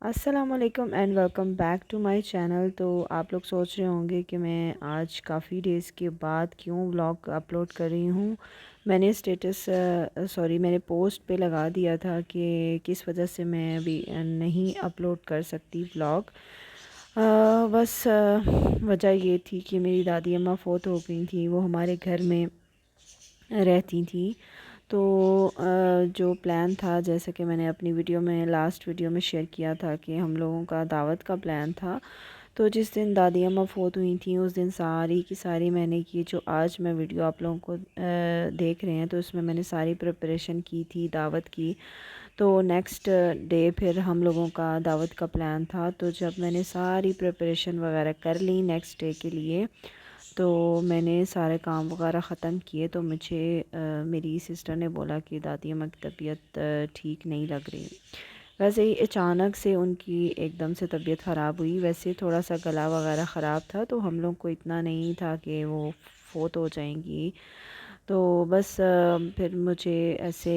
अस्सलाम वालेकुम and welcome back to my channel. तो आप लोग सोच रहे होंगे कि मैं आज काफ़ी डेज़ के बाद क्यों व्लॉग अपलोड कर रही हूँ। मैंने मैंने पोस्ट पे लगा दिया था कि किस वजह से मैं अभी नहीं अपलोड कर सकती व्लॉग। वजह ये थी कि मेरी दादी अम्मा फ़ौत हो गई थी। वो हमारे घर में रहती थी। तो जो प्लान था, जैसे कि मैंने अपनी वीडियो में लास्ट वीडियो में शेयर किया था कि हम लोगों का दावत का प्लान था। तो जिस दिन दादी अम्मा फ़ौत हुई थी उस दिन सारी की सारी मैंने की, जो आज मैं वीडियो आप लोगों को देख रहे हैं, तो उसमें मैंने सारी प्रिपरेशन की थी दावत की। तो नेक्स्ट डे फिर हम लोगों का दावत का प्लान था। तो जब मैंने सारी प्रिपरेशन वगैरह कर ली नेक्स्ट डे के लिए, तो मैंने सारे काम वगैरह ख़त्म किए, तो मुझे मेरी सिस्टर ने बोला कि दादी अम्मा की तबीयत ठीक नहीं लग रही। वैसे ही अचानक से उनकी एकदम से तबीयत ख़राब हुई। वैसे थोड़ा सा गला वगैरह ख़राब था, तो हम लोग को इतना नहीं था कि वो फ़ौत हो जाएंगी। तो बस फिर मुझे ऐसे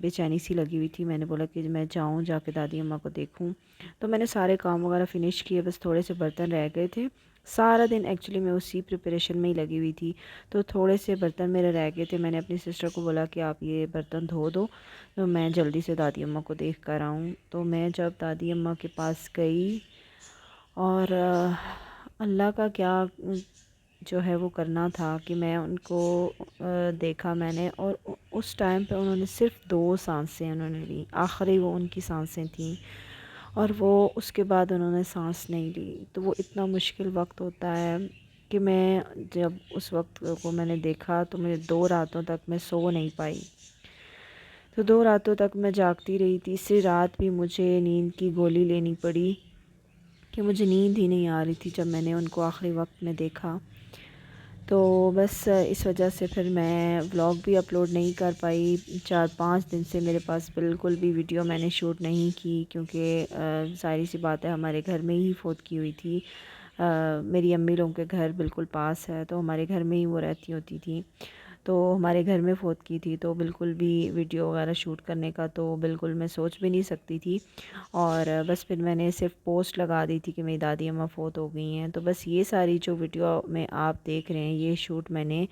बेचैनी सी लगी हुई थी। मैंने बोला कि मैं जाऊं, जाके दादी अम्मा को देखूं। तो मैंने सारे काम वगैरह फ़िनिश किए, बस थोड़े से बर्तन रह गए थे। सारा दिन एक्चुअली मैं उसी प्रिपरेशन में ही लगी हुई थी। तो थोड़े से बर्तन मेरे रह गए थे। मैंने अपनी सिस्टर को बोला कि आप ये बर्तन धो दो, तो मैं जल्दी से दादी अम्मा को देख कर आऊँ। तो मैं जब दादी अम्मा के पास गई, और अल्लाह का क्या जो है वो करना था कि मैं उनको देखा मैंने, और उस टाइम पे उन्होंने सिर्फ 2 सांसें उन्होंने ली। आखिरी वो उनकी सांसें थी, और वो उसके बाद उन्होंने सांस नहीं ली। तो वो इतना मुश्किल वक्त होता है कि मैं जब उस वक्त को मैंने देखा, तो मुझे 2 रातों तक मैं सो नहीं पाई। तो 2 रातों तक मैं जागती रही। तीसरी रात भी मुझे नींद की गोली लेनी पड़ी कि मुझे नींद ही नहीं आ रही थी जब मैंने उनको आखिरी वक्त में देखा। तो बस इस वजह से फिर मैं व्लॉग भी अपलोड नहीं कर पाई। 4-5 दिन से मेरे पास बिल्कुल भी वीडियो मैंने शूट नहीं की, क्योंकि ज़ाहिर सी बात है हमारे घर में ही फ़ौत की हुई थी। मेरी अम्मी लोगों के घर बिल्कुल पास है, तो हमारे घर में ही वो रहती होती थी। तो हमारे घर में फ़ौत की थी, तो बिल्कुल भी वीडियो वगैरह शूट करने का तो बिल्कुल मैं सोच भी नहीं सकती थी। और बस फिर मैंने सिर्फ पोस्ट लगा दी थी कि मेरी दादी अम्मा फ़ौत हो गई हैं। तो बस ये सारी जो वीडियो में आप देख रहे हैं, ये शूट मैंने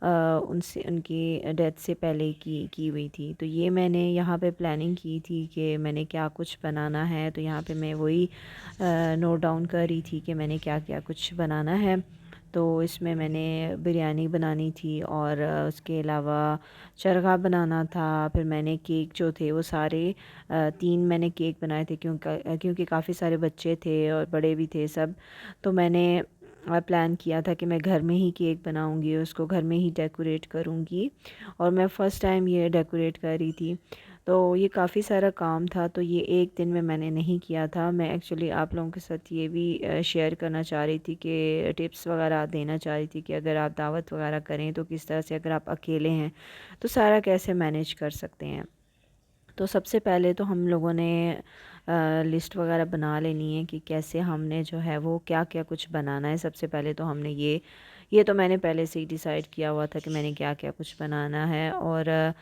उनसे उनकी डेथ से पहले की हुई थी। तो ये मैंने यहाँ पे प्लानिंग की थी कि मैंने क्या कुछ बनाना है। तो यहाँ पे मैं वही नोट डाउन कर रही थी कि मैंने क्या क्या कुछ बनाना है। तो इसमें मैंने बिरयानी बनानी थी, और उसके अलावा चरखा बनाना था। फिर मैंने केक जो थे वो सारे 3 मैंने केक बनाए थे, क्योंकि काफ़ी सारे बच्चे थे और बड़े भी थे सब। तो मैंने प्लान किया था कि मैं घर में ही केक बनाऊंगी, उसको घर में ही डेकोरेट करूंगी। और मैं फ़र्स्ट टाइम ये डेकोरेट कर रही थी। तो ये काफ़ी सारा काम था, तो ये एक दिन में मैंने नहीं किया था। मैं एक्चुअली आप लोगों के साथ ये भी शेयर करना चाह रही थी कि टिप्स वगैरह देना चाह रही थी कि अगर आप दावत वगैरह करें तो किस तरह से, अगर आप अकेले हैं तो सारा कैसे मैनेज कर सकते हैं। तो सबसे पहले तो हम लोगों ने लिस्ट वगैरह बना लेनी है कि कैसे हमने जो है वो क्या क्या कुछ बनाना है। सबसे पहले तो हमने ये तो मैंने पहले से ही डिसाइड किया हुआ था कि मैंने क्या क्या कुछ बनाना है। और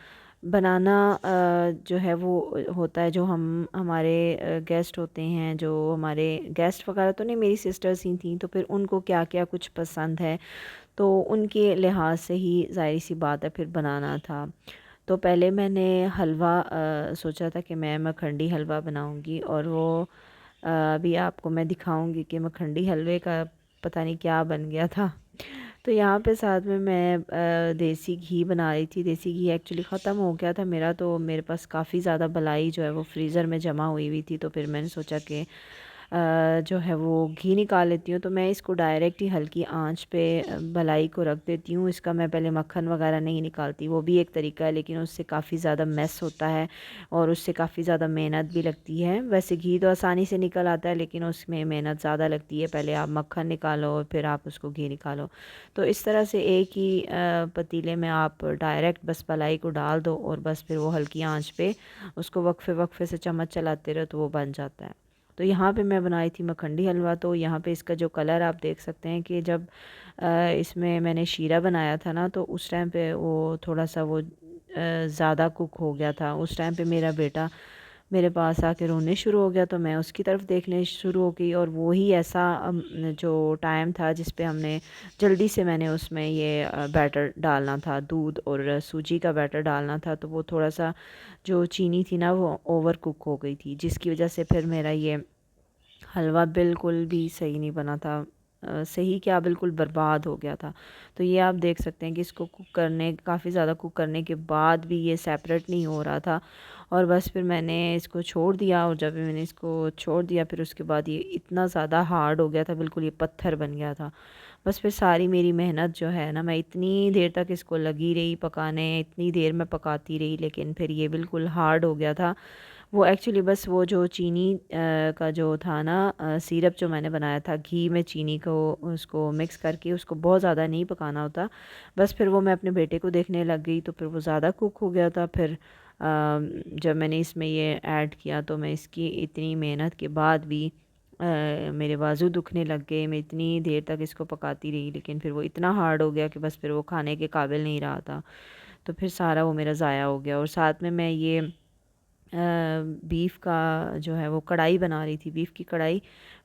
बनाना जो है वो होता है, जो हम हमारे गेस्ट होते हैं, जो हमारे गेस्ट वगैरह तो नहीं, मेरी सिस्टर्स ही थी, तो फिर उनको क्या क्या कुछ पसंद है, तो उनके लिहाज से ही ज़ाहिर सी बात है फिर बनाना था। तो पहले मैंने हलवा सोचा था कि मैं मखंडी हलवा बनाऊंगी, और वो अभी आपको मैं दिखाऊंगी कि मखंडी हलवे का पता नहीं क्या बन गया था। तो यहाँ पे साथ में मैं देसी घी बना रही थी। देसी घी एक्चुअली ख़त्म हो गया था मेरा, तो मेरे पास काफ़ी ज़्यादा मलाई जो है वो फ्रीज़र में जमा हुई थी। तो फिर मैंने सोचा कि जो है वो घी निकाल लेती हूँ। तो मैं इसको डायरेक्ट ही हल्की आंच पे मलाई को रख देती हूँ। इसका मैं पहले मक्खन वगैरह नहीं निकालती, वो भी एक तरीका है, लेकिन उससे काफ़ी ज़्यादा मेस होता है और उससे काफ़ी ज़्यादा मेहनत भी लगती है। वैसे घी तो आसानी से निकल आता है, लेकिन उसमें मेहनत ज़्यादा लगती है। पहले आप मक्खन निकालो और फिर आप उसको घी निकालो। तो इस तरह से एक ही पतीले में आप डायरेक्ट बस मलाई को डाल दो और बस फिर वो हल्की आंच पे उसको वक्फे वक्फे से चम्मच चलाते रहो तो वो बन जाता है। तो यहाँ पे मैं बनाई थी मखंडी हलवा। तो यहाँ पे इसका जो कलर आप देख सकते हैं कि जब इसमें मैंने शीरा बनाया था ना, तो उस टाइम पे वो थोड़ा सा वो ज़्यादा कुक हो गया था। उस टाइम पे मेरा बेटा मेरे पास आके रोने शुरू हो गया, तो मैं उसकी तरफ देखने शुरू हो गई। और वो ही ऐसा जो टाइम था जिस पे हमने जल्दी से मैंने उसमें ये बैटर डालना था, दूध और सूजी का बैटर डालना था। तो वो थोड़ा सा जो चीनी थी ना वो ओवर कुक हो गई थी, जिसकी वजह से फिर मेरा ये हलवा बिल्कुल भी सही नहीं बना था। सही क्या, बिल्कुल बर्बाद हो गया था। तो ये आप देख सकते हैं कि इसको कुक करने काफ़ी ज़्यादा कुक करने के बाद भी ये सेपरेट नहीं हो रहा था। और बस फिर मैंने इसको छोड़ दिया, और जब मैंने इसको छोड़ दिया फिर उसके बाद ये इतना ज़्यादा हार्ड हो गया था, बिल्कुल ये पत्थर बन गया था। बस फिर सारी मेरी मेहनत जो है ना, मैं इतनी देर तक इसको लगी रही पकाने, इतनी देर मैं पकाती रही, लेकिन फिर ये बिल्कुल हार्ड हो गया था। वो एक्चुअली बस वो जो चीनी का जो था ना सिरप जो मैंने बनाया था, घी में चीनी को उसको मिक्स करके उसको बहुत ज़्यादा नहीं पकाना होता। बस फिर वो मैं अपने बेटे को देखने लग गई, तो फिर वो ज़्यादा कुक हो गया था। फिर जब मैंने इसमें ये ऐड किया तो मैं इसकी इतनी मेहनत के बाद भी मेरे बाजू दुखने लग गए। मैं इतनी देर तक इसको पकाती रही, लेकिन फिर वो इतना हार्ड हो गया कि बस फिर वो खाने के काबिल नहीं रहा था। तो फिर सारा वो मेरा ज़ाया हो गया। और साथ में मैं ये बीफ का जो है वो कढ़ाई बना रही थी। बीफ की कढ़ाई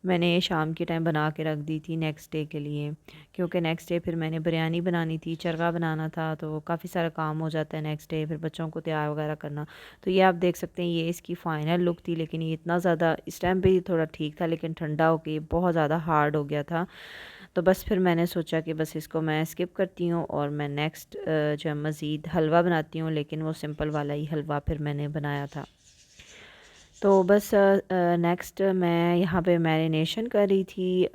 मैंने शाम के टाइम बना के रख दी थी नेक्स्ट डे के लिए, क्योंकि नेक्स्ट डे फिर मैंने बिरयानी बनानी थी, चरगा बनाना था, तो काफ़ी सारा काम हो जाता है नेक्स्ट डे, फिर बच्चों को तैयार वगैरह करना। तो ये आप देख सकते हैं ये इसकी फ़ाइनल लुक थी। लेकिन ये इतना ज़्यादा इस टाइम पे ही थोड़ा ठीक था, लेकिन ठंडा होके बहुत ज़्यादा हार्ड हो गया था। तो बस फिर मैंने सोचा कि बस इसको मैं स्किप करती हूँ और मैं नेक्स्ट जो है मज़ीद हलवा बनाती हूँ। लेकिन वो सिंपल वाला ही हलवा फिर मैंने बनाया था। तो बस नेक्स्ट मैं यहाँ पे मैरिनेशन कर रही थी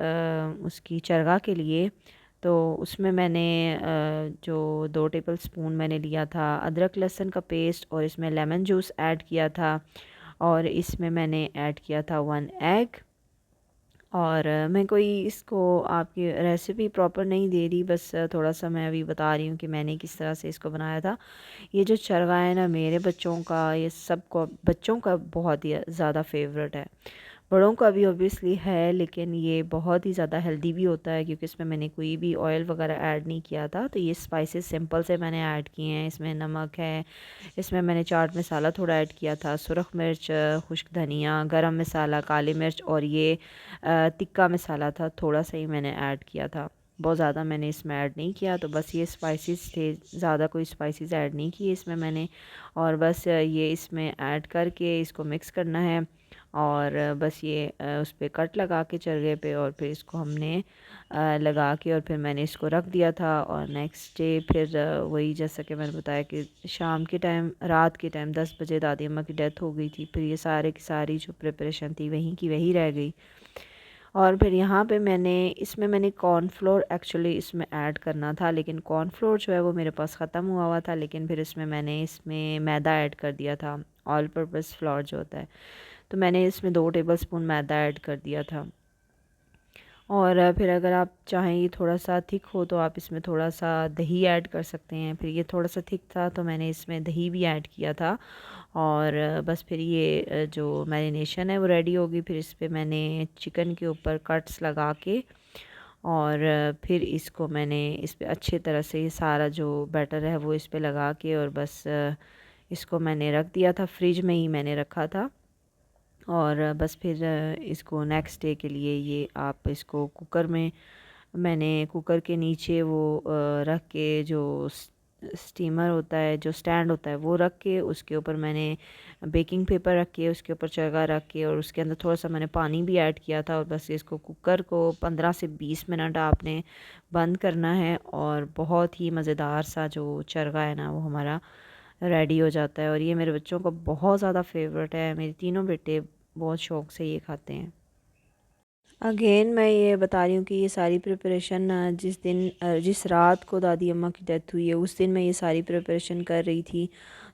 उसकी चरगा के लिए। तो उसमें मैंने जो 2 टेबल स्पून मैंने लिया था अदरक लहसुन का पेस्ट, और इसमें लेमन जूस ऐड किया था, और इसमें मैंने ऐड किया था 1 एग। और मैं कोई इसको आपकी रेसिपी प्रॉपर नहीं दे रही, बस थोड़ा सा मैं अभी बता रही हूँ कि मैंने किस तरह से इसको बनाया था। ये जो चरगा है ना, मेरे बच्चों का, ये सबको बच्चों का बहुत ही ज़्यादा फेवरेट है। बड़ों का भी ऑब्वियसली है, लेकिन ये बहुत ही ज़्यादा हेल्दी भी होता है, क्योंकि इसमें मैंने कोई भी ऑयल वगैरह ऐड नहीं किया था। तो ये स्पाइसेस सिंपल से मैंने ऐड किए हैं। इसमें नमक है, इसमें मैंने चाट मसाला थोड़ा ऐड किया था, सुरख मिर्च, खुश्क धनिया, गरम मसाला, काली मिर्च, और ये तिक्का मसाला था, थोड़ा सा ही मैंने ऐड किया था, बहुत ज़्यादा मैंने इसमें ऐड नहीं किया। तो बस ये स्पाइसेस थे, ज़्यादा कोई स्पाइसेस ऐड नहीं किए इसमें मैंने। और बस ये इसमें ऐड करके इसको मिक्स करना है, और बस ये उस पर कट लगा के चरगे पे, और फिर इसको हमने लगा के और फिर मैंने इसको रख दिया था। और नेक्स्ट डे फिर वही जैसा कि मैंने बताया कि शाम के टाइम, रात के टाइम 10 बजे दादी अम्मा की डेथ हो गई थी। फिर ये सारे की सारी जो प्रिपरेशन थी वहीं की वहीं रह गई। और फिर यहाँ पे मैंने कॉर्नफ्लोर एक्चुअली इसमें ऐड करना था, लेकिन कॉर्नफ्लोर जो है वो मेरे पास ख़त्म हुआ था। लेकिन फिर मैंने इसमें मैदा ऐड कर दिया था, ऑल पर्पज़ फ्लोर जो होता है। तो मैंने इसमें 2 टेबल स्पून मैदा ऐड कर दिया था। और फिर अगर आप चाहें ये थोड़ा सा थिक हो तो आप इसमें थोड़ा सा दही ऐड कर सकते हैं। फिर ये थोड़ा सा थिक था तो मैंने इसमें दही भी ऐड किया था। और बस फिर ये जो मैरिनेशन है वो रेडी होगी। फिर इस पर मैंने चिकन के ऊपर कट्स लगा के, और फिर इसको मैंने इस पे अच्छे तरह से ये सारा जो बैटर है वो इस पे लगा के, और बस इसको मैंने रख दिया था, फ्रिज में ही मैंने रखा था। और बस फिर इसको नेक्स्ट डे के लिए ये आप इसको कुकर में, मैंने कुकर के नीचे वो रख के जो स्टीमर होता है, जो स्टैंड होता है, वो रख के उसके ऊपर मैंने बेकिंग पेपर रख के उसके ऊपर चरखा रख के और उसके अंदर थोड़ा सा मैंने पानी भी ऐड किया था और बस इसको कुकर को 15 से 20 मिनट आपने बंद करना है और बहुत ही मज़ेदार सा जो चरखा है ना वो हमारा रेडी हो जाता है। और ये मेरे बच्चों का बहुत ज़्यादा फेवरेट है, मेरे तीनों बेटे बहुत शौक़ से ये खाते हैं। अगेन मैं ये बता रही हूँ कि ये सारी प्रिपरेशन जिस दिन जिस रात को दादी अम्मा की डेथ हुई है उस दिन मैं ये सारी प्रिपरेशन कर रही थी।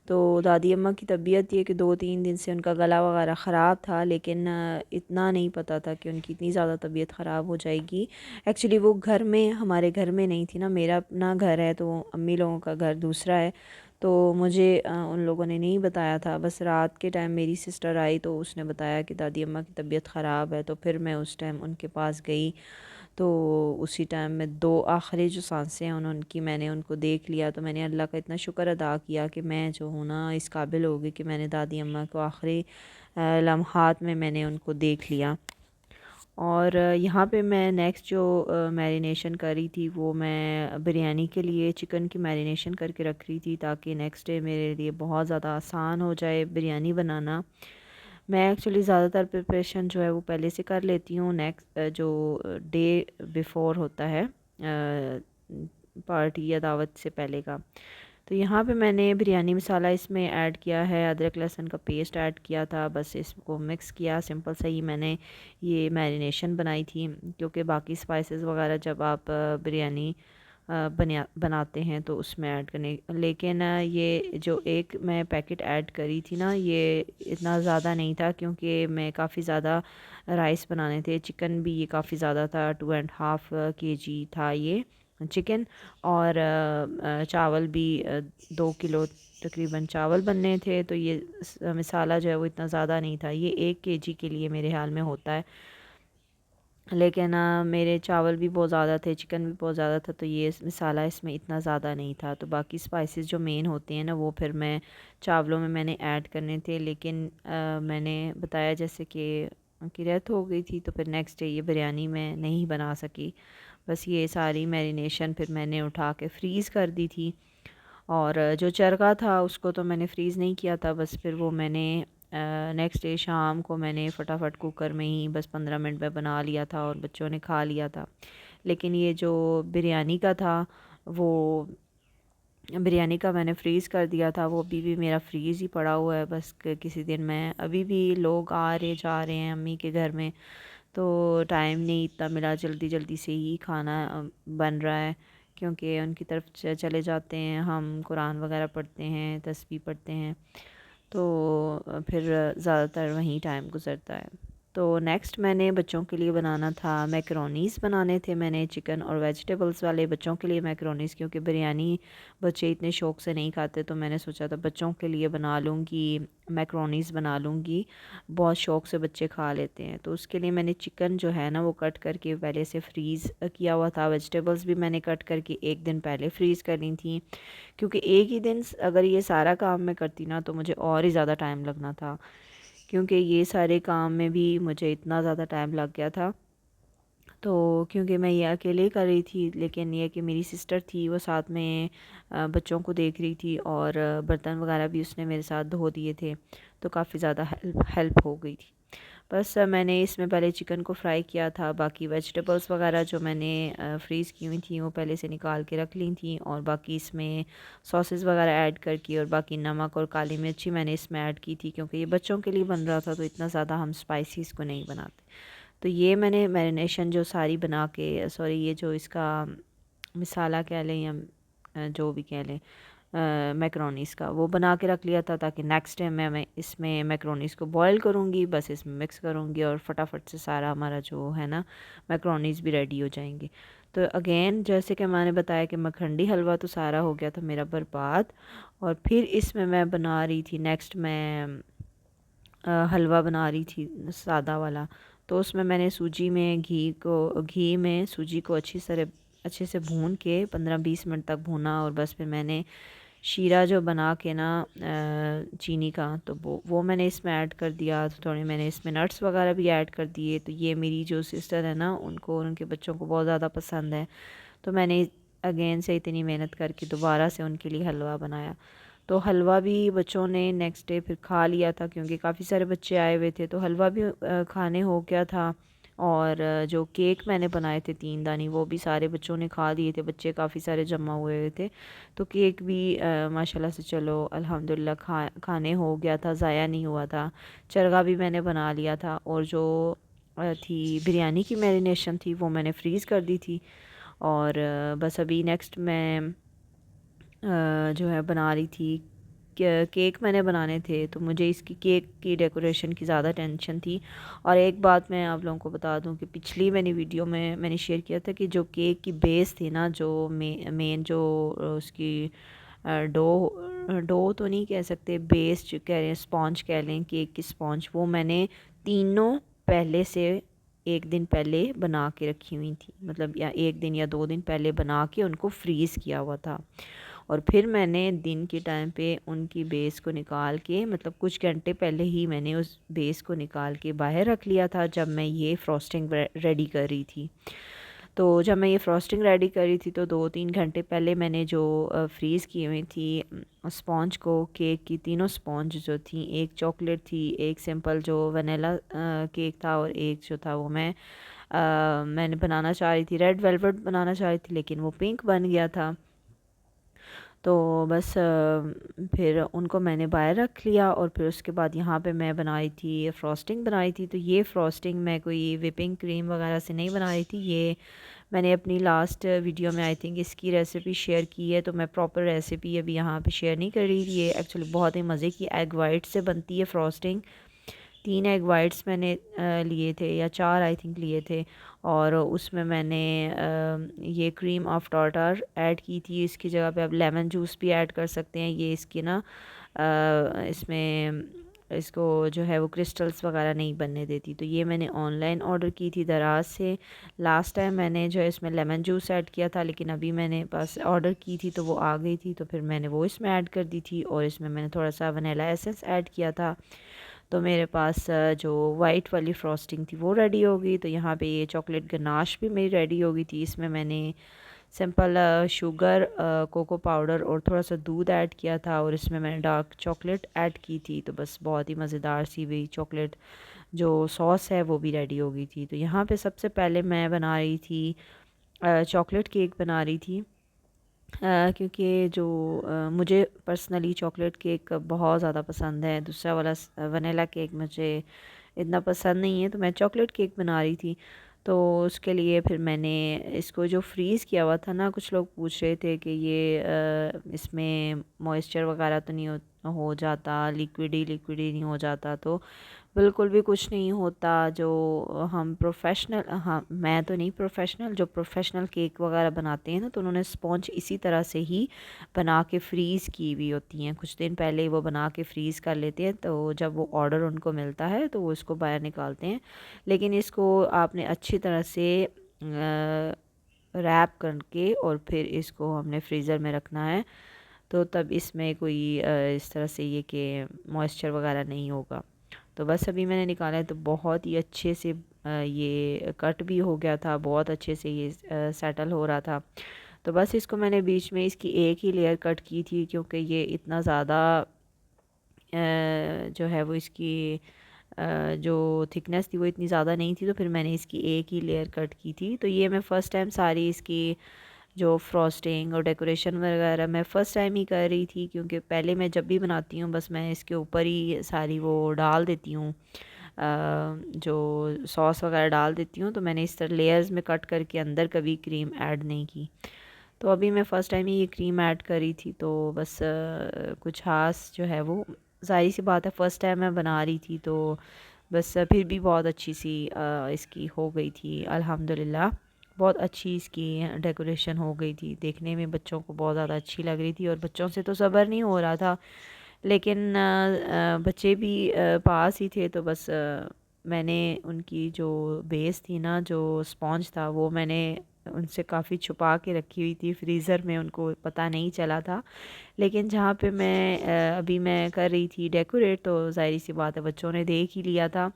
तो दादी अम्मा की तबीयत ये कि 2-3 दिन से उनका गला वगैरह ख़राब था, लेकिन इतना नहीं पता था कि उनकी इतनी ज़्यादा तबीयत ख़राब हो जाएगी। एक्चुअली वो घर में, हमारे घर में नहीं थी ना, मेरा अपना घर है तो अम्मी लोगों का घर दूसरा है। तो मुझे उन लोगों ने नहीं बताया था, बस रात के टाइम मेरी सिस्टर आई तो उसने बताया कि दादी अम्मा की तबीयत ख़राब है। तो फिर मैं उस टाइम उनके पास गई, तो उसी टाइम में 2 आखिरी जो सांसें हैं उनकी मैंने उनको देख लिया। तो मैंने अल्लाह का इतना शुक्र अदा किया कि मैं जो हूँ ना इस काबिल हो गई कि मैंने दादी अम्मा को आखिरी लम्हात में मैंने उनको देख लिया। और यहाँ पे मैं नेक्स्ट जो मैरिनेशन करी थी वो मैं बिरयानी के लिए चिकन की मैरिनेशन करके रख रही थी ताकि नेक्स्ट डे मेरे लिए बहुत ज़्यादा आसान हो जाए बिरयानी बनाना। मैं एक्चुअली ज़्यादातर प्रिपरेशन जो है वो पहले से कर लेती हूँ, नेक्स्ट जो डे बिफ़ोर होता है पार्टी या दावत से पहले का। तो यहाँ पे मैंने बिरयानी मसाला इसमें ऐड किया है, अदरक लहसुन का पेस्ट ऐड किया था, बस इसको मिक्स किया। सिंपल सा ही मैंने ये मैरिनेशन बनाई थी, क्योंकि बाकी स्पाइसेस वगैरह जब आप बिरयानी बनाते हैं तो उसमें ऐड करने, लेकिन ये जो एक मैं पैकेट ऐड करी थी ना ये इतना ज़्यादा नहीं था क्योंकि मैं काफ़ी ज़्यादा राइस बनाने थे। चिकन भी ये काफ़ी ज़्यादा था, 2.5 kg था ये चिकन। और चावल भी 2 किलो तकरीबन चावल बनने थे। तो ये मसाला जो है वो इतना ज़्यादा नहीं था, ये 1 kg के लिए मेरे ख्याल में होता है, लेकिन मेरे चावल भी बहुत ज़्यादा थे, चिकन भी बहुत ज़्यादा था, तो ये मसाला इसमें इतना ज़्यादा नहीं था। तो बाकी स्पाइसेस जो मेन होते हैं ना वो फिर मैं चावलों में मैंने ऐड करने थे, लेकिन मैंने बताया जैसे कि उनकी डेथ हो गई थी तो फिर नेक्स्ट डे ये बिरयानी मैं नहीं बना सकी। बस ये सारी मैरिनेशन फिर मैंने उठा के फ्रीज़ कर दी थी। और जो चरखा था उसको तो मैंने फ्रीज़ नहीं किया था, बस फिर वो मैंने नेक्स्ट डे शाम को मैंने फटाफट कुकर में ही बस 15 मिनट में बना लिया था और बच्चों ने खा लिया था। लेकिन ये जो बिरयानी का था वो बिरयानी का मैंने फ्रीज़ कर दिया था, वो अभी भी मेरा फ्रीज़ ही पड़ा हुआ है। बस किसी दिन मैं, अभी भी लोग आ रहे जा रहे हैं अम्मी के घर में, तो टाइम नहीं इतना मिला, जल्दी जल्दी से ही खाना बन रहा है क्योंकि उनकी तरफ चले जाते हैं, हम कुरान वगैरह पढ़ते हैं, तस्बीह पढ़ते हैं, तो फिर ज़्यादातर वहीं टाइम गुज़रता है। तो नेक्स्ट मैंने बच्चों के लिए बनाना था, मैकरोनीज़ बनाने थे मैंने चिकन और वेजिटेबल्स वाले बच्चों के लिए मैकरोनीज़, क्योंकि बिरयानी बच्चे इतने शौक़ से नहीं खाते, तो मैंने सोचा था बच्चों के लिए बना लूँगी, मैकरोनीज़ बना लूँगी, बहुत शौक़ से बच्चे खा लेते हैं। तो उसके लिए मैंने चिकन जो है ना वो कट करके पहले से फ्रीज़ किया हुआ था, वेजिटेबल्स भी मैंने कट करके एक दिन पहले फ्रीज़ करनी थी, क्योंकि एक ही दिन अगर ये सारा काम मैं करती ना तो मुझे और ही ज़्यादा टाइम लगना था, क्योंकि ये सारे काम में भी मुझे इतना ज़्यादा टाइम लग गया था। तो क्योंकि मैं ये अकेले कर रही थी, लेकिन ये कि मेरी सिस्टर थी वो साथ में बच्चों को देख रही थी और बर्तन वगैरह भी उसने मेरे साथ धो दिए थे, तो काफ़ी ज़्यादा हेल्प हो गई थी। बस मैंने इसमें पहले चिकन को फ्राई किया था, बाकी वेजिटेबल्स वगैरह जो मैंने फ्रीज़ की हुई थी वो पहले से निकाल के रख ली थी, और बाकी इसमें सॉसेस वगैरह ऐड करके और बाकी नमक और काली मिर्ची मैंने इसमें ऐड की थी, क्योंकि ये बच्चों के लिए बन रहा था तो इतना ज़्यादा हम स्पाइसी इसको नहीं बनाते। तो ये मैंने मैरिनेशन जो सारी बना के, सॉरी ये जो इसका मसाला कह लें या जो भी कह लें मैक्रोनीस का, वो बना के रख लिया था ताकि नेक्स्ट टाइम मैं इसमें मैक्रोनीस को बॉईल करूँगी, बस इसमें मिक्स करूँगी और फटाफट से सारा हमारा जो है ना मैक्रोनीस भी रेडी हो जाएंगे। तो अगेन जैसे कि मैंने बताया कि मखंडी हलवा तो सारा हो गया था मेरा बर्बाद, और फिर इसमें मैं बना रही थी नेक्स्ट मैं हलवा बना रही थी सादा वाला। तो उसमें मैंने घी में सूजी को अच्छे से भून के 15-20 मिनट तक भूना, और बस फिर मैंने शीरा जो बना के ना चीनी का, तो वो मैंने इसमें ऐड कर दिया। तो थोड़े मैंने इसमें नट्स वगैरह भी ऐड कर दिए। तो ये मेरी जो सिस्टर है ना उनको, उनके बच्चों को बहुत ज़्यादा पसंद है, तो मैंने अगेन से इतनी मेहनत करके दोबारा से उनके लिए हलवा बनाया। तो हलवा भी बच्चों ने नेक्स्ट डे फिर खा लिया था, क्योंकि काफ़ी सारे बच्चे आए हुए थे, तो हलवा भी खाने हो गया था। और जो केक मैंने बनाए थे 3 दानी, वो भी सारे बच्चों ने खा लिए थे, बच्चे काफ़ी सारे जमा हुए हुए थे। तो केक भी माशाल्लाह से चलो अल्हम्दुलिल्लाह खाने हो गया था, ज़ाया नहीं हुआ था। चरगा भी मैंने बना लिया था, और जो थी बिरयानी की मैरिनेशन थी वो मैंने फ्रीज़ कर दी थी। और बस अभी नेक्स्ट मैं जो है बना रही थी। केक मैंने बनाने थे, तो मुझे इसकी केक की डेकोरेशन की ज़्यादा टेंशन थी। और एक बात मैं आप लोगों को बता दूं कि पिछली मैंने वीडियो में मैंने शेयर किया था कि जो केक की बेस थी ना, जो मेन जो उसकी डो तो नहीं कह सकते, बेस जो कह रहे हैं, स्पॉन्ज कह लें, केक की स्पॉन्ज, वो मैंने तीनों पहले से 1 दिन पहले बना के रखी हुई थी। मतलब या 1 दिन या 2 दिन पहले बना के उनको फ्रीज़ किया हुआ था। और फिर मैंने दिन के टाइम पे उनकी बेस को निकाल के, मतलब कुछ घंटे पहले ही मैंने उस बेस को निकाल के बाहर रख लिया था, जब मैं ये फ्रॉस्टिंग रेडी कर रही थी। तो जब मैं ये फ्रॉस्टिंग रेडी कर रही थी तो 2-3 घंटे पहले मैंने जो फ्रीज़ की हुई थी स्पॉन्ज को, केक की तीनों स्पॉन्ज जो थी, एक चॉकलेट थी, एक सिंपल जो वनीला केक था, और एक जो था वो मैंने बनाना चाह रही थी, रेड वेलवेट बनाना चाह रही थी, लेकिन वो पिंक बन गया था। तो बस फिर उनको मैंने बाहर रख लिया, और फिर उसके बाद यहाँ पे मैं बनाई थी फ्रॉस्टिंग बनाई थी। तो ये फ्रॉस्टिंग मैं कोई विपिंग क्रीम वगैरह से नहीं बना रही थी, ये मैंने अपनी लास्ट वीडियो में आई थिंक इसकी रेसिपी शेयर की है, तो मैं प्रॉपर रेसिपी अभी यहाँ पे शेयर नहीं कर रही थी। ये एक्चुअली बहुत ही मज़े की एग वाइट से बनती है फ्रॉस्टिंग। 3 एग वाइट्स मैंने लिए थे, या 4 आई थिंक लिए थे, और उसमें मैंने ये क्रीम ऑफ टार्टर ऐड की थी। इसकी जगह पे आप लेमन जूस भी ऐड कर सकते हैं। ये इसकी ना इसमें इसको जो है वो क्रिस्टल्स वगैरह नहीं बनने देती। तो ये मैंने ऑनलाइन ऑर्डर की थी दराज से। लास्ट टाइम मैंने जो है इसमें लेमन जूस ऐड किया था, लेकिन अभी मैंने बस ऑर्डर की थी तो वो आ गई थी, तो फिर मैंने वो इसमें ऐड कर दी थी, और इसमें मैंने थोड़ा सा वनीला एसेंस ऐड किया था। तो मेरे पास जो वाइट वाली फ्रॉस्टिंग थी वो रेडी हो गई। तो यहाँ पे ये चॉकलेट गनाश भी मेरी रेडी हो गई थी। इसमें मैंने सिंपल शुगर, कोको पाउडर और थोड़ा सा दूध ऐड किया था, और इसमें मैंने डार्क चॉकलेट ऐड की थी। तो बस बहुत ही मज़ेदार सी हुई चॉकलेट जो सॉस है वो भी रेडी हो गई थी। तो यहाँ पे सबसे पहले मैं बना रही थी चॉकलेट केक बना रही थी, क्योंकि जो मुझे पर्सनली चॉकलेट केक बहुत ज़्यादा पसंद है। दूसरा वाला वनीला केक मुझे इतना पसंद नहीं है, तो मैं चॉकलेट केक बना रही थी। तो उसके लिए फिर मैंने इसको जो फ्रीज़ किया हुआ था ना, कुछ लोग पूछ रहे थे कि ये इसमें मॉइस्चर वगैरह तो नहीं हो जाता, लिक्विड ही नहीं हो जाता? तो बिल्कुल भी कुछ नहीं होता। जो हम प्रोफेशनल, हाँ मैं तो नहीं प्रोफेशनल, जो प्रोफेशनल केक वगैरह बनाते हैं ना, तो उन्होंने स्पॉन्ज इसी तरह से ही बना के फ्रीज़ की हुई होती हैं। कुछ दिन पहले ही वो बना के फ्रीज़ कर लेते हैं, तो जब वो ऑर्डर उनको मिलता है तो वो इसको बाहर निकालते हैं। लेकिन इसको आपने अच्छी तरह से रैप करके और फिर इसको हमने फ्रीज़र में रखना है, तो तब इसमें कोई इस तरह से ये कि मॉइस्चर वगैरह नहीं होगा। तो बस अभी मैंने निकाला है, तो बहुत ही अच्छे से ये कट भी हो गया था, बहुत अच्छे से ये सेटल हो रहा था। तो बस इसको मैंने बीच में इसकी एक ही लेयर कट की थी, क्योंकि ये इतना ज़्यादा जो है वो इसकी जो थिकनेस थी वो इतनी ज़्यादा नहीं थी, तो फिर मैंने इसकी एक ही लेयर कट की थी। तो ये मैं फ़र्स्ट टाइम सारी इसकी जो फ्रॉस्टिंग और डेकोरेशन वगैरह मैं फ़र्स्ट टाइम ही कर रही थी, क्योंकि पहले मैं जब भी बनाती हूँ बस मैं इसके ऊपर ही सारी वो डाल देती हूँ, जो सॉस वगैरह डाल देती हूँ। तो मैंने इस तरह लेयर्स में कट करके अंदर कभी क्रीम ऐड नहीं की। तो अभी मैं फ़र्स्ट टाइम ही ये क्रीम ऐड करी थी, तो बस कुछ खास जो है वो, ज़ाहिर सी बात है फ़र्स्ट टाइम मैं बना रही थी, तो बस फिर भी बहुत अच्छी सी इसकी हो गई थी अल्हम्दुलिल्लाह। बहुत अच्छी इसकी डेकोरेशन हो गई थी, देखने में बच्चों को बहुत ज़्यादा अच्छी लग रही थी, और बच्चों से तो सब्र नहीं हो रहा था, लेकिन बच्चे भी पास ही थे। तो बस मैंने उनकी जो बेस थी ना, जो स्पॉन्ज था, वो मैंने उनसे काफ़ी छुपा के रखी हुई थी फ्रीज़र में, उनको पता नहीं चला था। लेकिन जहाँ पे मैं अभी मैं कर रही थी डेकोरेट, तो ज़ाहिर सी बात है बच्चों ने देख ही लिया था।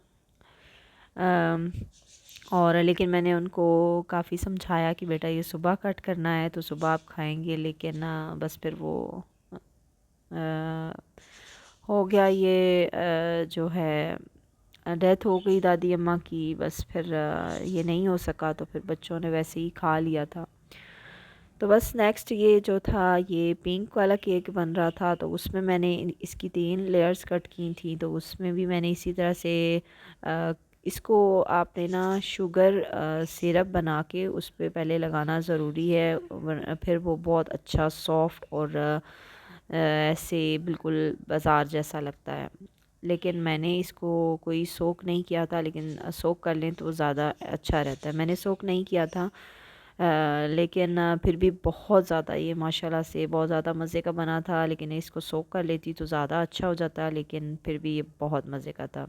और लेकिन मैंने उनको काफ़ी समझाया कि बेटा ये सुबह कट करना है तो सुबह आप खाएंगे, लेकिन बस फिर वो अ, हो गया ये जो है डेथ हो गई दादी अम्मा की। बस फिर ये नहीं हो सका, तो फिर बच्चों ने वैसे ही खा लिया था। तो बस नेक्स्ट ये जो था, ये पिंक वाला केक बन रहा था, तो उसमें मैंने इसकी 3 लेयर्स कट की थी। तो उसमें भी मैंने इसी तरह से अ, इसको आपने ना शुगर सिरप बना के उस पर पहले लगाना ज़रूरी है, फिर वो बहुत अच्छा सॉफ्ट और ऐसे बिल्कुल बाज़ार जैसा लगता है। लेकिन मैंने इसको कोई सोक नहीं किया था, लेकिन सोक कर लें तो ज़्यादा अच्छा रहता है। मैंने सोक नहीं किया था, लेकिन फिर भी बहुत ज़्यादा ये माशाल्लाह से बहुत ज़्यादा मज़े का बना था। लेकिन इसको सोक कर लेती तो ज़्यादा अच्छा हो जाता, लेकिन फिर भी ये बहुत मज़े का था।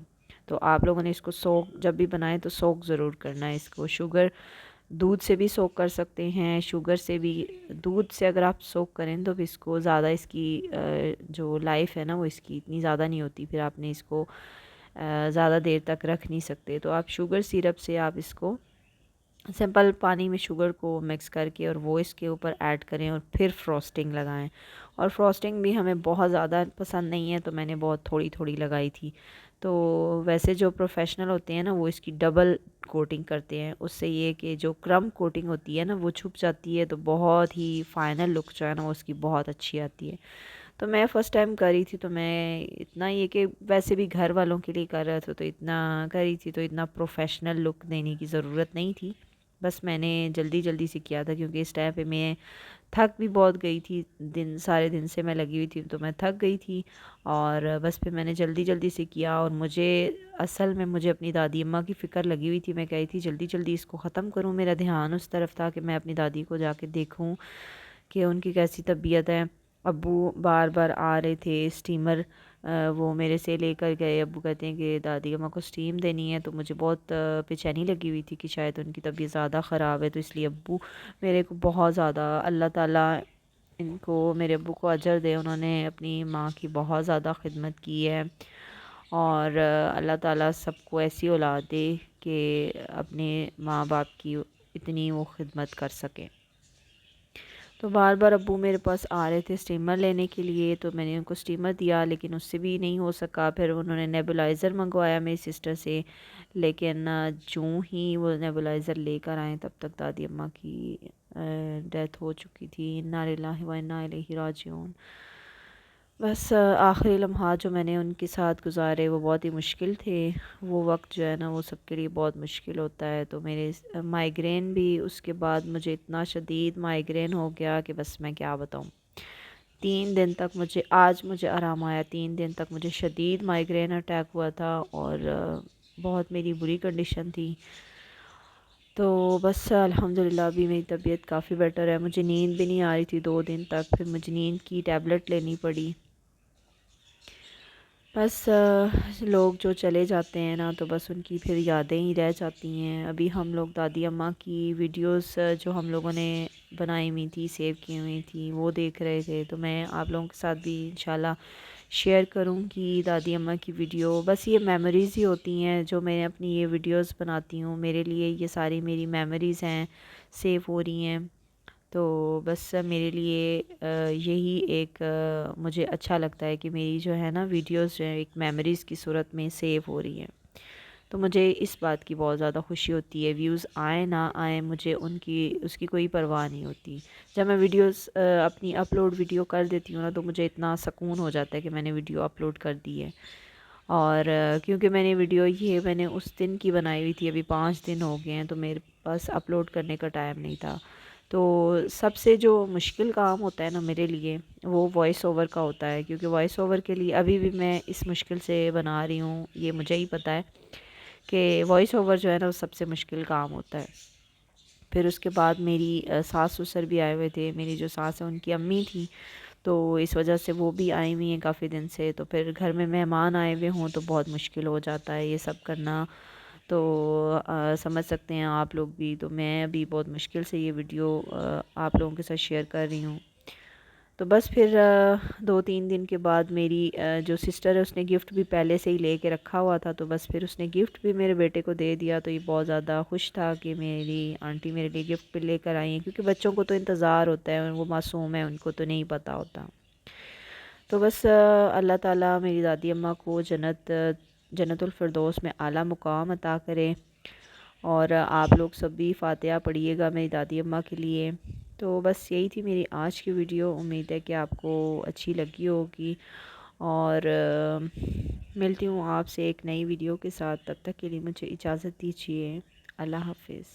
तो आप लोगों ने इसको सोक जब भी बनाए तो सोक ज़रूर करना है इसको। शुगर दूध से भी सोक कर सकते हैं, शुगर से भी। दूध से अगर आप सोक करें तो फिर इसको ज़्यादा इसकी जो लाइफ है ना वो इसकी इतनी ज़्यादा नहीं होती, फिर आपने इसको ज़्यादा देर तक रख नहीं सकते। तो आप शुगर सिरप से आप इसको सिंपल पानी में शुगर को मिक्स करके और वो इसके ऊपर ऐड करें और फिर फ्रॉस्टिंग लगाएं। और फ्रॉस्टिंग भी हमें बहुत ज़्यादा पसंद नहीं है, तो मैंने बहुत थोड़ी थोड़ी लगाई थी। तो वैसे जो प्रोफेशनल होते हैं ना वो इसकी डबल कोटिंग करते हैं, उससे ये कि जो क्रम कोटिंग होती है ना वो छुप जाती है, तो बहुत ही फाइनल लुक जो है ना वो उसकी बहुत अच्छी आती है। तो मैं फ़र्स्ट टाइम करी थी, तो मैं इतना ये कि वैसे भी घर वालों के लिए कर रहा था तो इतना करी थी, तो इतना प्रोफेशनल लुक देने की ज़रूरत नहीं थी। बस मैंने जल्दी जल्दी से किया था, क्योंकि इस टाइम पे मैं थक भी बहुत गई थी। सारे दिन से मैं लगी हुई थी, तो मैं थक गई थी। और बस फिर मैंने जल्दी जल्दी से किया। और मुझे असल में मुझे अपनी दादी अम्मा की फ़िक्र लगी हुई थी। मैं कही थी जल्दी जल्दी इसको ख़त्म करूँ, मेरा ध्यान उस तरफ था कि मैं अपनी दादी को जाके देखूँ कि उनकी कैसी तबीयत है। अब्बू बार बार आ रहे थे, स्टीमर वो मेरे से लेकर गए। अब्बू कहते हैं कि दादी अम्मा को स्टीम देनी है, तो मुझे बहुत बेचैनी लगी हुई थी कि शायद उनकी तबीयत ज़्यादा ख़राब है। तो इसलिए अब्बू मेरे को बहुत ज़्यादा, अल्लाह ताला इनको, मेरे अब्बू को अजर दे, उन्होंने अपनी माँ की बहुत ज़्यादा खिदमत की है। और अल्लाह ताला सबको ऐसी औलाद दे कि अपने माँ बाप की इतनी वो खिदमत कर सकें। तो बार बार अब्बू मेरे पास आ रहे थे स्टीमर लेने के लिए, तो मैंने उनको स्टीमर दिया, लेकिन उससे भी नहीं हो सका। फिर उन्होंने नेबुलाइज़र मंगवाया मेरी सिस्टर से, लेकिन जूँ ही वो नेबुलाइज़र लेकर आए तब तक दादी अम्मा की डेथ हो चुकी थी। इन्ना लिल्लाहि व इन्ना इलैहि राजिऊन। बस आखिरी लम्हात जो मैंने उनके साथ गुजारे वो बहुत ही मुश्किल थे। वो वक्त जो है ना वो सबके लिए बहुत मुश्किल होता है। तो मेरे माइग्रेन भी, उसके बाद मुझे इतना शदीद माइग्रेन हो गया कि बस मैं क्या बताऊँ। 3 दिन तक मुझे आराम आया, 3 दिन तक मुझे शदीद माइग्रेन अटैक हुआ था, और बहुत मेरी बुरी कंडीशन थी। तो बस अल्हम्दुलिल्लाह अभी मेरी तबीयत काफ़ी बेटर है। मुझे नींद भी नहीं आ रही थी 2 दिन तक, फिर मुझे नींद की टैबलेट लेनी पड़ी। बस लोग जो चले जाते हैं ना, तो बस उनकी फिर यादें ही रह जाती हैं। अभी हम लोग दादी अम्मा की वीडियोस जो हम लोगों ने बनाई हुई थी, सेव की हुई थी, वो देख रहे थे। तो मैं आप लोगों के साथ भी इंशाल्लाह शेयर करूँगी दादी अम्मा की वीडियो। बस ये मेमोरीज़ ही होती हैं जो मैं अपनी ये वीडियोस बनाती हूँ, मेरे लिए ये सारी मेरी मेमोरीज़ हैं, सेव हो रही हैं। तो बस मेरे लिए यही एक मुझे अच्छा लगता है कि मेरी जो है ना वीडियोस जो है एक मेमोरीज़ की सूरत में सेव हो रही हैं। तो मुझे इस बात की बहुत ज़्यादा खुशी होती है। व्यूज़ आए ना आए, मुझे उनकी उसकी कोई परवाह नहीं होती। जब मैं वीडियोस अपनी अपलोड वीडियो कर देती हूँ ना, तो मुझे इतना सुकून हो जाता है कि मैंने वीडियो अपलोड कर दी है। और क्योंकि मैंने उस दिन की बनाई हुई थी, अभी 5 दिन हो गए हैं, तो मेरे पास अपलोड करने का टाइम नहीं था। तो सबसे जो मुश्किल काम होता है ना मेरे लिए, वो वॉइस ओवर का होता है। क्योंकि वॉइस ओवर के लिए अभी भी मैं इस मुश्किल से बना रही हूँ, ये मुझे ही पता है कि वॉइस ओवर जो है ना वो सबसे मुश्किल काम होता है। फिर उसके बाद मेरी सास ससुर भी आए हुए थे। मेरी जो सास है उनकी अम्मी थी, तो इस वजह से वो भी आई हुई हैं काफ़ी दिन से। तो फिर घर में मेहमान आए हुए हों तो बहुत मुश्किल हो जाता है ये सब करना। तो समझ सकते हैं आप लोग भी। तो मैं अभी बहुत मुश्किल से ये वीडियो आप लोगों के साथ शेयर कर रही हूँ। तो बस फिर 2-3 दिन के बाद मेरी जो सिस्टर है उसने गिफ्ट भी पहले से ही ले के रखा हुआ था, तो बस फिर उसने गिफ्ट भी मेरे बेटे को दे दिया। तो ये बहुत ज़्यादा खुश था कि मेरी आंटी मेरे लिए गिफ्ट भी लेकर आई हैं, क्योंकि बच्चों को तो इंतज़ार होता है, वो मासूम है, उनको तो नहीं पता होता। तो बस अल्लाह ताला मेरी दादी अम्मा को जन्नतुल फिरदौस में आला मुकाम अता करे। और आप लोग सब भी फ़ातिहा पढ़िएगा मेरी दादी अम्मा के लिए। तो बस यही थी मेरी आज की वीडियो, उम्मीद है कि आपको अच्छी लगी होगी। और मिलती हूँ आपसे एक नई वीडियो के साथ, तब तक के लिए मुझे इजाज़त दीजिए। अल्लाह हाफ़िज़।